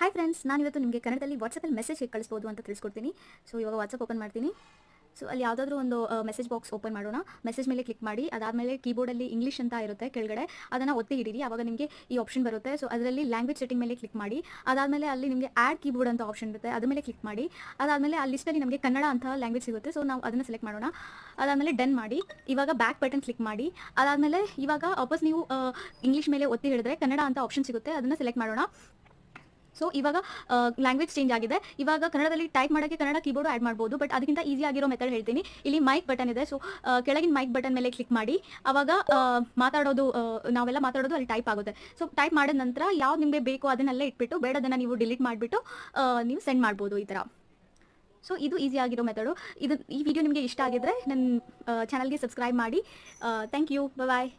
Hi friends, ನಾನು ಇವತ್ತು ನಿಮಗೆ ಕನ್ನಡದಲ್ಲಿ ವಾಟ್ಸಪ್ಪಲ್ಲಿ ಮೆಸೇಜ್ ಹೇಗೆ ಕಳಿಸ್ಬೋದು ಅಂತ ತಿಳಿಸ್ಕೊಡ್ತೀನಿ. ಸೊ ಇವಾಗ ವಾಟ್ಸಪ್ ಓಪನ್ ಮಾಡ್ತೀನಿ. ಸೊ ಅಲ್ಲಿ ಯಾವುದಾದ್ರೂ ಒಂದು ಮೆಸೇಜ್ ಬಾಕ್ಸ್ ಓಪನ್ ಮಾಡೋಣ. ಮೆಸೇಜ್ ಮೇಲೆ ಕ್ಲಿಕ್ ಮಾಡಿ, ಅದಾದಮೇಲೆ ಕೀಬೋರ್ಡಲ್ಲಿ ಇಂಗ್ಲೀಷ್ ಅಂತ ಇರುತ್ತೆ ಕೆಳಗಡೆ, ಅದನ್ನು ಒತ್ತಿ ಹಿಡೀರಿ. ಆವಾಗ ನಿಮಗೆ ಈ ಆಪ್ಷನ್ ಬರುತ್ತೆ. ಸೊ ಅದರಲ್ಲಿ ಲ್ಯಾಂಗ್ವೇಜ್ ಸೆಟ್ಟಿಂಗ್ ಮೇಲೆ ಕ್ಲಿಕ್ ಮಾಡಿ. ಅದಾದಮೇಲೆ ಅಲ್ಲಿ ನಿಮಗೆ ಆ್ಯಡ್ ಕೀಬೋರ್ಡ್ ಅಂತ ಆಪ್ಷನ್ ಇರುತ್ತೆ, ಅದ್ರ ಮೇಲೆ ಕ್ಲಿಕ್ ಮಾಡಿ. ಅದಾದಮೇಲೆ ಆ ಲಿಸ್ಟಲ್ಲಿ ನಮಗೆ ಕನ್ನಡ ಅಂತ ಲ್ಯಾಂಗ್ವೇಜ್ ಸಿಗುತ್ತೆ. ಸೊ ನಾವು ಅದನ್ನು ಸೆಲೆಕ್ಟ್ ಮಾಡೋಣ. ಅದಾದಮೇಲೆ ಡನ್ ಮಾಡಿ. ಇವಾಗ ಬ್ಯಾಕ್ ಬಟನ್ ಕ್ಲಿಕ್ ಮಾಡಿ. ಅದಾದಮೇಲೆ ಇವಾಗ ವಾಪಸ್ ನೀವು ಇಂಗ್ಲೀಷ್ ಮೇಲೆ ಒತ್ತಿ ಹಿಡಿದ್ರೆ ಕನ್ನಡ ಅಂತ ಆಪ್ಷನ್ ಸಿಗುತ್ತೆ, ಅದನ್ನು ಸೆಲೆಕ್ಟ್ ಮಾಡೋಣ. ಸೊ ಇವಾಗ ಲ್ಯಾಂಗ್ವೇಜ್ ಚೇಂಜ್ ಆಗಿದೆ. ಇವಾಗ ಕನ್ನಡದಲ್ಲಿ ಟೈಪ್ ಮಾಡೋಕ್ಕೆ ಕನ್ನಡ ಕೀಬೋರ್ಡ್ ಆ್ಯಡ್ ಮಾಡ್ಬೋದು, ಬಟ್ ಅದಕ್ಕಿಂತ ಈಸಿ ಆಗಿರೋ ಮೆಥಡ್ ಹೇಳ್ತೀನಿ. ಇಲ್ಲಿ ಮೈಕ್ ಬಟನ್ ಇದೆ. ಸೊ ಕೆಳಗಿನ ಮೈಕ್ ಬಟನ್ ಮೇಲೆ ಕ್ಲಿಕ್ ಮಾಡಿ. ಆವಾಗ ನಾವೆಲ್ಲ ಮಾತಾಡೋದು ಅಲ್ಲಿ ಟೈಪ್ ಆಗುತ್ತೆ. ಸೊ ಟೈಪ್ ಮಾಡಿದ ನಂತರ ಯಾವ್ದು ನಿಮಗೆ ಬೇಕೋ ಅದನ್ನೆಲ್ಲ ಇಟ್ಬಿಟ್ಟು, ಬೇಡದನ್ನು ನೀವು ಡಿಲೀಟ್ ಮಾಡಿಬಿಟ್ಟು ನೀವು ಸೆಂಡ್ ಮಾಡ್ಬೋದು ಈ ಥರ. ಸೊ ಇದು ಈಸಿ ಆಗಿರೋ ಮೆಥಡು. ಈ ವಿಡಿಯೋ ನಿಮಗೆ ಇಷ್ಟ ಆಗಿದ್ರೆ ನನ್ನ ಚಾನಲ್ಗೆ ಸಬ್ಸ್ಕ್ರೈಬ್ ಮಾಡಿ. Thank you. ಬಾಯ್.